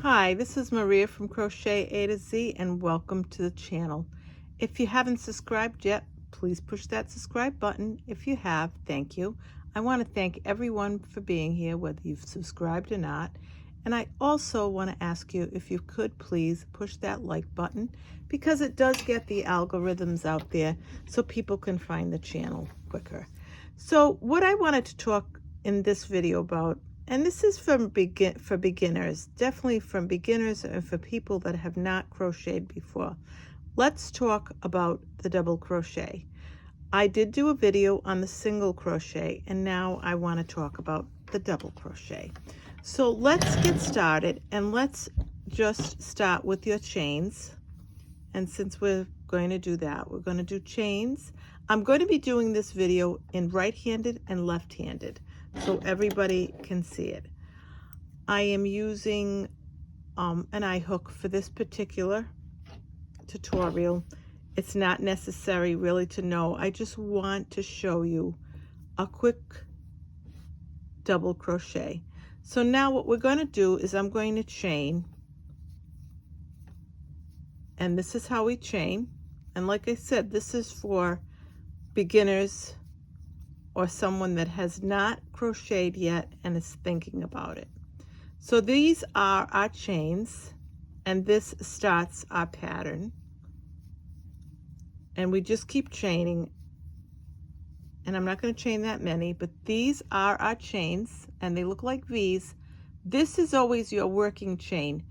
Hi, this is Maria from Crochet A to Z and welcome to the channel. If you haven't subscribed yet, please push that subscribe button. If you have, thank you. I want to thank everyone for being here, whether you've subscribed or not. And I also want to ask you if you could please push that like button because it does get the algorithms out there so people can find the channel quicker. So what I wanted to talk in this video about, and this is for beginners, definitely from beginners and for people that have not crocheted before. Let's talk about the double crochet. I did do a video on the single crochet, and now I want to talk about the double crochet. So let's get started, and let's just start with your chains. And since we're going to do that, we're going to do chains. I'm going to be doing this video in right-handed and left-handed so everybody can see it. I am using an eye hook for this particular tutorial. It's not necessary really to know. I just want to show you a quick double crochet. So now what we're going to do is I'm going to chain, and this is how we chain. And like I said, this is for beginners or someone that has not crocheted yet and is thinking about it. So these are our chains, and this starts our pattern. And we just keep chaining, and I'm not going to chain that many, but these are our chains, and they look like V's. This is always your working chain.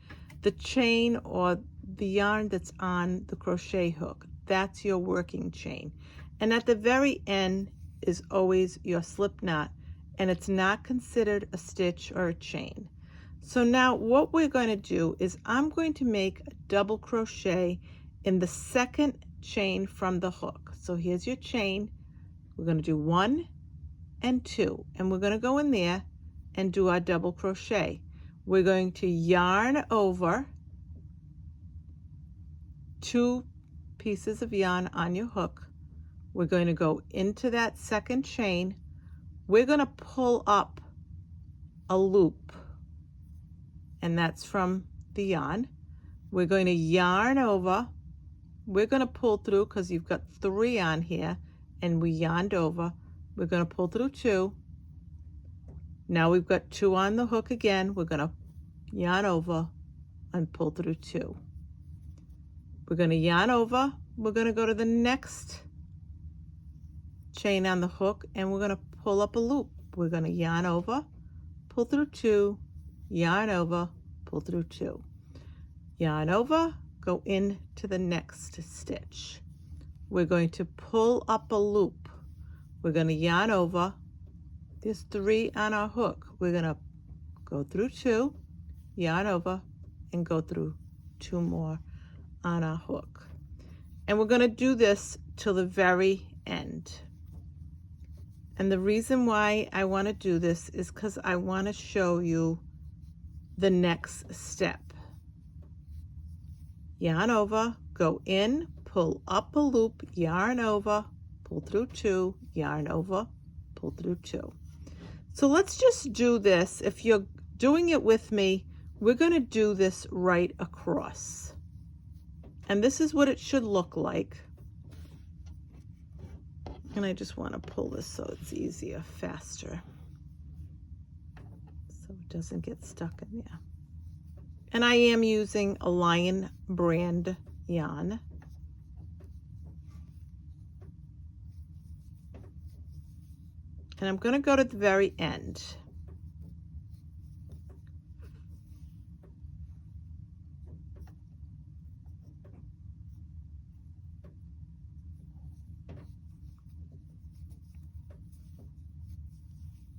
The chain or the yarn that's on the crochet hook, that's your working chain. And at the very end is always your slip knot, and it's not considered a stitch or a chain. So now what we're going to do is I'm going to make a double crochet in the second chain from the hook. So here's your chain. We're going to do 1 and 2, and we're going to go in there and do our double crochet. We're going to yarn over 2 pieces of yarn on your hook. We're going to go into that second chain. We're going to pull up a loop, and that's from the yarn. We're going to yarn over. We're going to pull through because you've got 3 on here, and we yarned over. We're going to pull through 2. Now we've got 2 on the hook again. We're going to yarn over and pull through 2. We're going to yarn over. We're going to go to the next chain on the hook, and we're going to pull up a loop. We're going to yarn over, pull through 2, yarn over, pull through 2, yarn over, go into the next stitch. We're going to pull up a loop. We're going to yarn over. There's 3 on our hook. We're going to go through 2, yarn over, and go through 2 more on our hook. And we're going to do this till the very end. And the reason why I want to do this is because I want to show you the next step. Yarn over, go in, pull up a loop, yarn over, pull through 2, yarn over, pull through 2. So let's just do this. If you're doing it with me, we're going to do this right across. And this is what it should look like. And I just want to pull this so it's easier, faster, so it doesn't get stuck in there. And I am using a Lion brand yarn. And I'm going to go to the very end.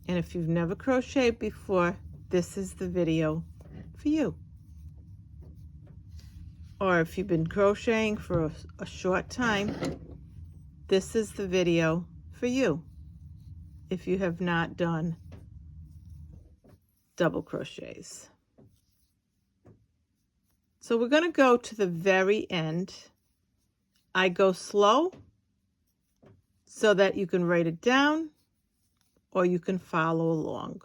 And if you've never crocheted before, this is the video for you. Or if you've been crocheting for a short time, this is the video for you. If you have not done double crochets. So we're going to go to the very end. I go slow so that you can write it down or you can follow along.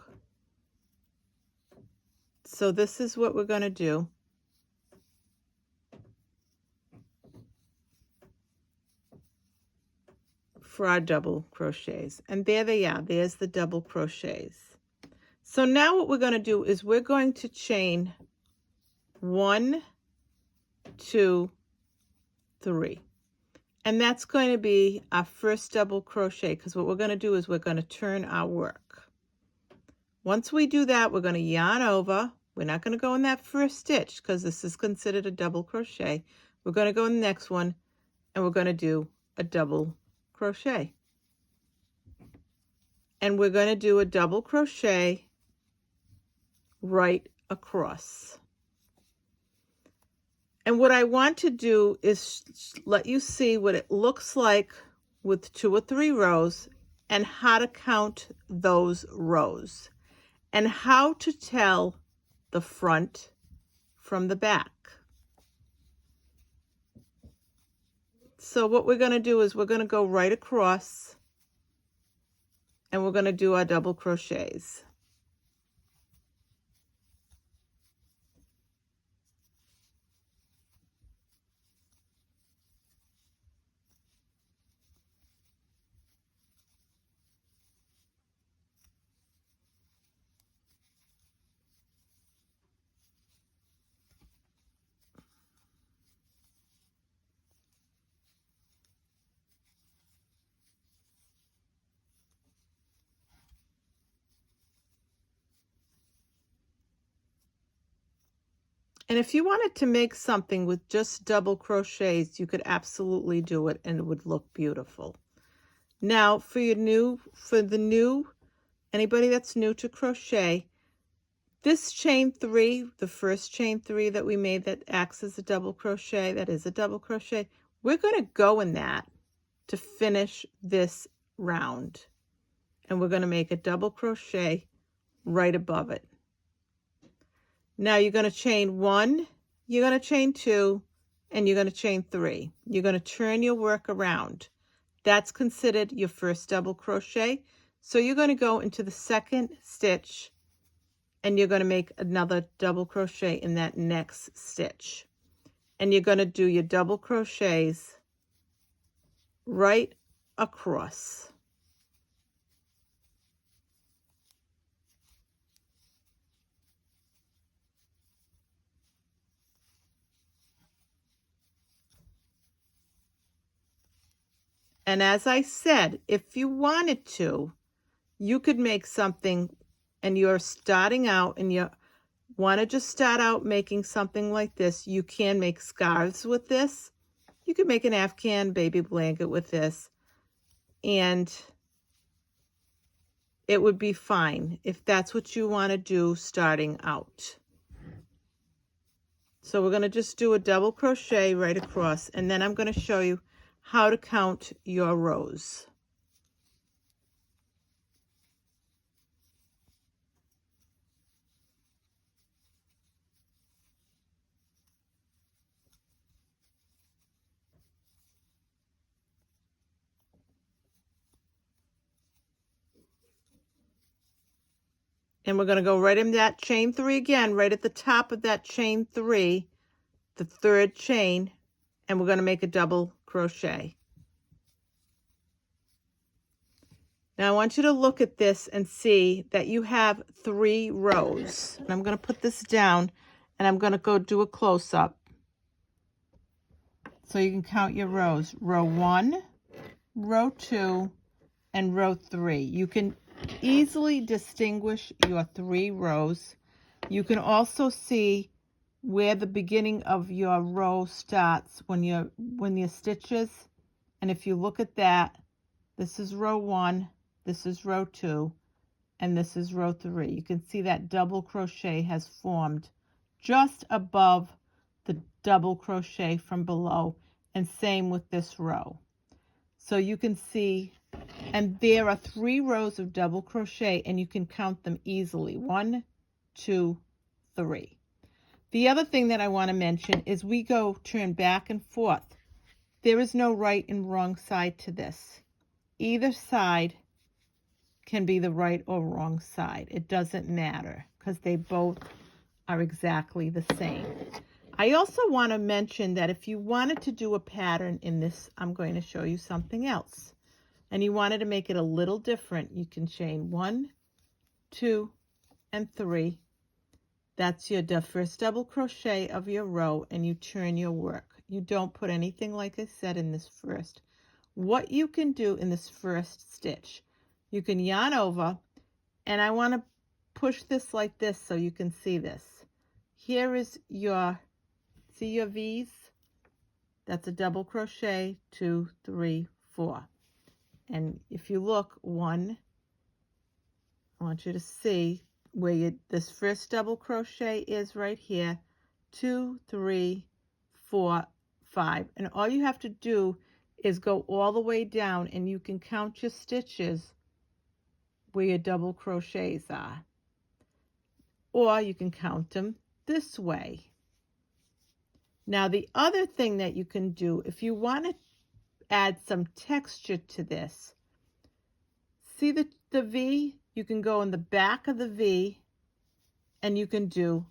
So this is what we're going to do. For our double crochets. And there they are. There's the double crochets. So now what we're going to do is we're going to chain 1, 2, 3. And that's going to be our first double crochet, because what we're going to do is we're going to turn our work. Once we do that, we're going to yarn over. We're not going to go in that first stitch because this is considered a double crochet. We're going to go in the next one and we're going to do a double crochet. And we're going to do a double crochet right across. And what I want to do is let you see what it looks like with 2 or 3 rows and how to count those rows and how to tell the front from the back. So what we're going to do is we're going to go right across and we're going to do our double crochets. And if you wanted to make something with just double crochets, you could absolutely do it and it would look beautiful. Now for anybody that's new to crochet, this chain 3, the first chain 3 that we made that acts as a double crochet, that is a double crochet, we're going to go in that to finish this round. And we're going to make a double crochet right above it. Now you're going to chain 1, you're going to chain 2, and you're going to chain 3. You're going to turn your work around. That's considered your first double crochet. So you're going to go into the second stitch and you're going to make another double crochet in that next stitch. And you're going to do your double crochets right across. And as I said, if you wanted to, you could make something and you're starting out and you want to just start out making something like this. You can make scarves with this. You could make an Afghan baby blanket with this. And it would be fine if that's what you want to do starting out. So we're going to just do a double crochet right across, and then I'm going to show you how to count your rows. And we're going to go right in that chain 3 again, right at the top of that chain 3, the third chain, and we're going to make a double crochet. Now I want you to look at this and see that you have 3 rows. And I'm going to put this down and I'm going to go do a close-up so you can count your rows. Row 1, row 2, and row 3. You can easily distinguish your 3 rows. You can also see where the beginning of your row starts when your stitches. And if you look at that, this is row 1, this is row 2, and this is row 3. You can see that double crochet has formed just above the double crochet from below, and same with this row. So you can see, and there are 3 rows of double crochet and you can count them easily. 1, 2, 3. The other thing that I want to mention is we go turn back and forth. There is no right and wrong side to this. Either side can be the right or wrong side. It doesn't matter because they both are exactly the same. I also want to mention that if you wanted to do a pattern in this, I'm going to show you something else, and you wanted to make it a little different, you can chain 1, 2, and 3. That's your first double crochet of your row, and you turn your work. You don't put anything, like I said, in this first. What you can do in this first stitch, you can yarn over, and I want to push this like this so you can see this. Here is your, see your V's? That's a double crochet, 2, 3, 4. And if you look, 1, I want you to see where this first double crochet is right here, 2, 3, 4, 5. And all you have to do is go all the way down, and you can count your stitches where your double crochets are. Or you can count them this way. Now the other thing that you can do, if you want to add some texture to this, see the V? You can go in the back of the V, and you can do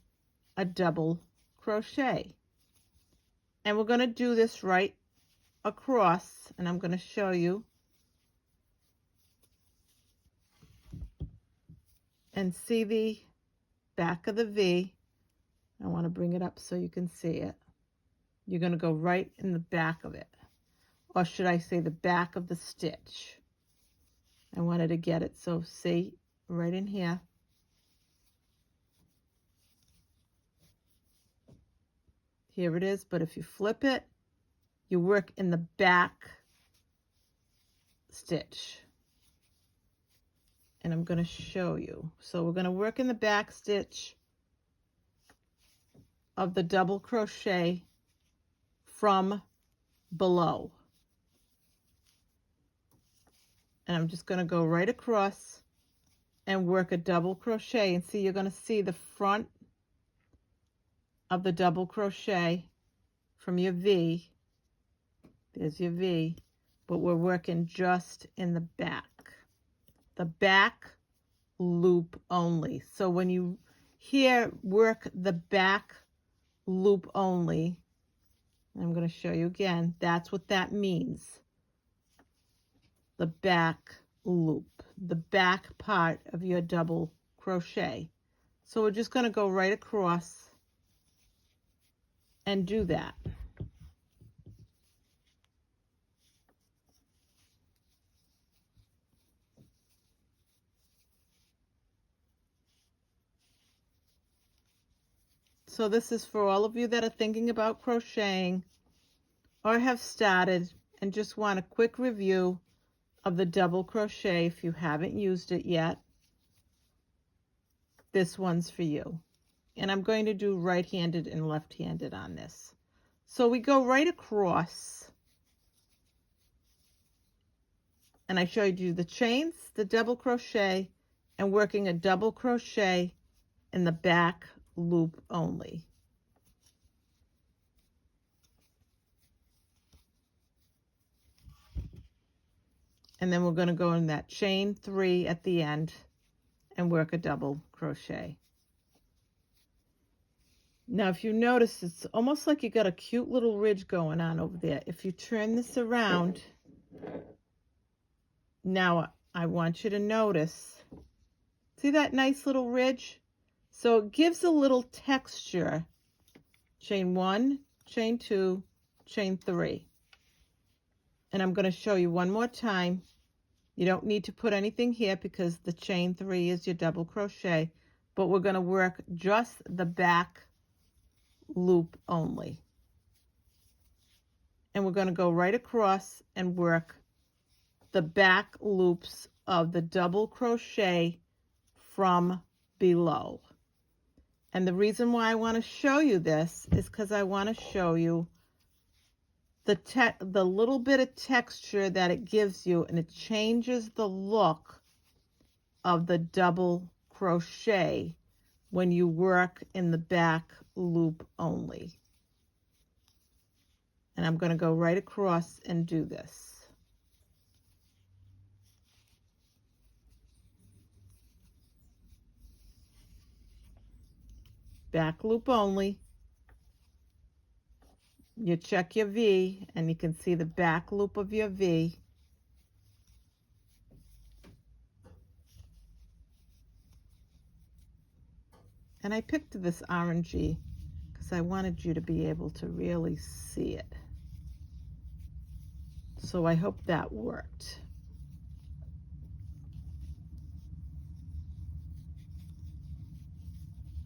a double crochet. And we're going to do this right across, and I'm going to show you. And see the back of the V. I want to bring it up so you can see it. You're going to go right in the back of it. Or should I say the back of the stitch? I wanted to get it, so see, right in here. Here it is, but if you flip it, you work in the back stitch. And I'm going to show you. So we're going to work in the back stitch of the double crochet from below. And I'm just going to go right across and work a double crochet, and see, you're going to see the front of the double crochet from your V. There's your V, but we're working just in the back loop only. So when you hear work the back loop only, I'm going to show you again, that's what that means. The back loop, the back part of your double crochet. So we're just going to go right across and do that. So this is for all of you that are thinking about crocheting or have started and just want a quick review of the double crochet. If you haven't used it yet, this one's for you. And I'm going to do right-handed and left-handed on this. So we go right across, and I showed you the chains, the double crochet, and working a double crochet in the back loop only. And then we're going to go in that chain 3 at the end and work a double crochet. Now if you notice, it's almost like you got a cute little ridge going on over there. If you turn this around, now I want you to notice, see that nice little ridge? So it gives a little texture. Chain 1, chain 2, chain 3. And I'm going to show you one more time. You don't need to put anything here because the chain 3 is your double crochet, but we're going to work just the back loop only. And we're going to go right across and work the back loops of the double crochet from below. And the reason why I want to show you this is because I want to show you the little bit of texture that it gives you, and it changes the look of the double crochet when you work in the back loop only. And I'm going to go right across and do this. back loop only. You check your V and you can see the back loop of your V. And I picked this orangey because I wanted you to be able to really see it. So I hope that worked.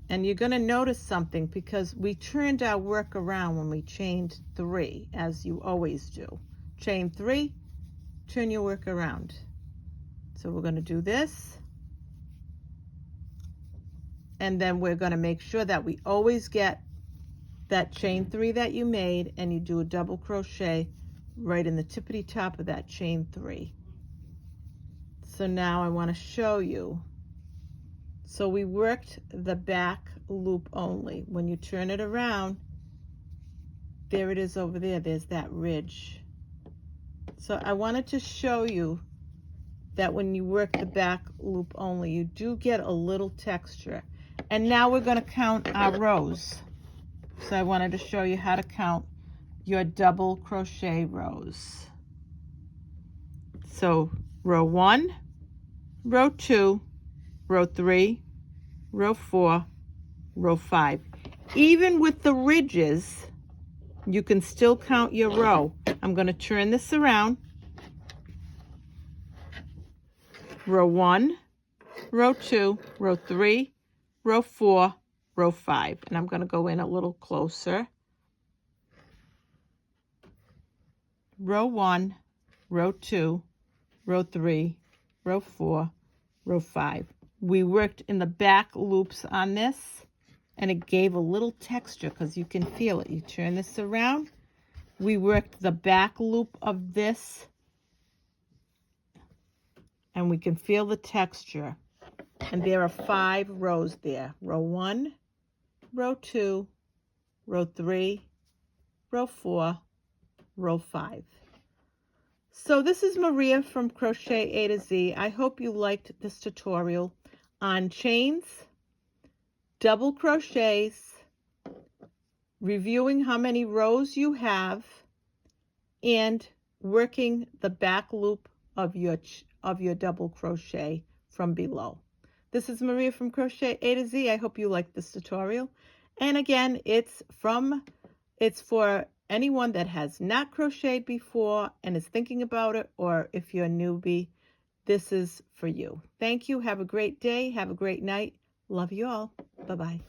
And you're going to notice something because we turned our work around when we chained 3, as you always do. Chain 3, turn your work around. So we're going to do this. And then we're going to make sure that we always get that chain 3 that you made, and you do a double crochet right in the tippity top of that chain 3. So now I want to show you. So we worked the back loop only. When you turn it around, there it is over there. There's that ridge. So I wanted to show you that when you work the back loop only, you do get a little texture. And now we're going to count our rows. So I wanted to show you how to count your double crochet rows. So row 1, row 2, row 3, row 4, row 5. Even with the ridges, you can still count your row. I'm going to turn this around. Row 1, row 2, row 3, row 4, row 5. And I'm going to go in a little closer. Row 1, row 2, row 3, row 4, row 5. We worked in the back loops on this, and it gave a little texture because you can feel it. You turn this around. We worked the back loop of this, and we can feel the texture. And there are 5 rows there. Row 1, row 2, row 3, row 4, row 5. So this is Maria from Crochet A to Z. I hope you liked this tutorial on chains, double crochets, reviewing how many rows you have, and working the back loop of your double crochet from below. This is Maria from Crochet A to Z. I hope you liked this tutorial. And again, it's for anyone that has not crocheted before and is thinking about it, or if you're a newbie, this is for you. Thank you. Have a great day. Have a great night. Love you all. Bye-bye.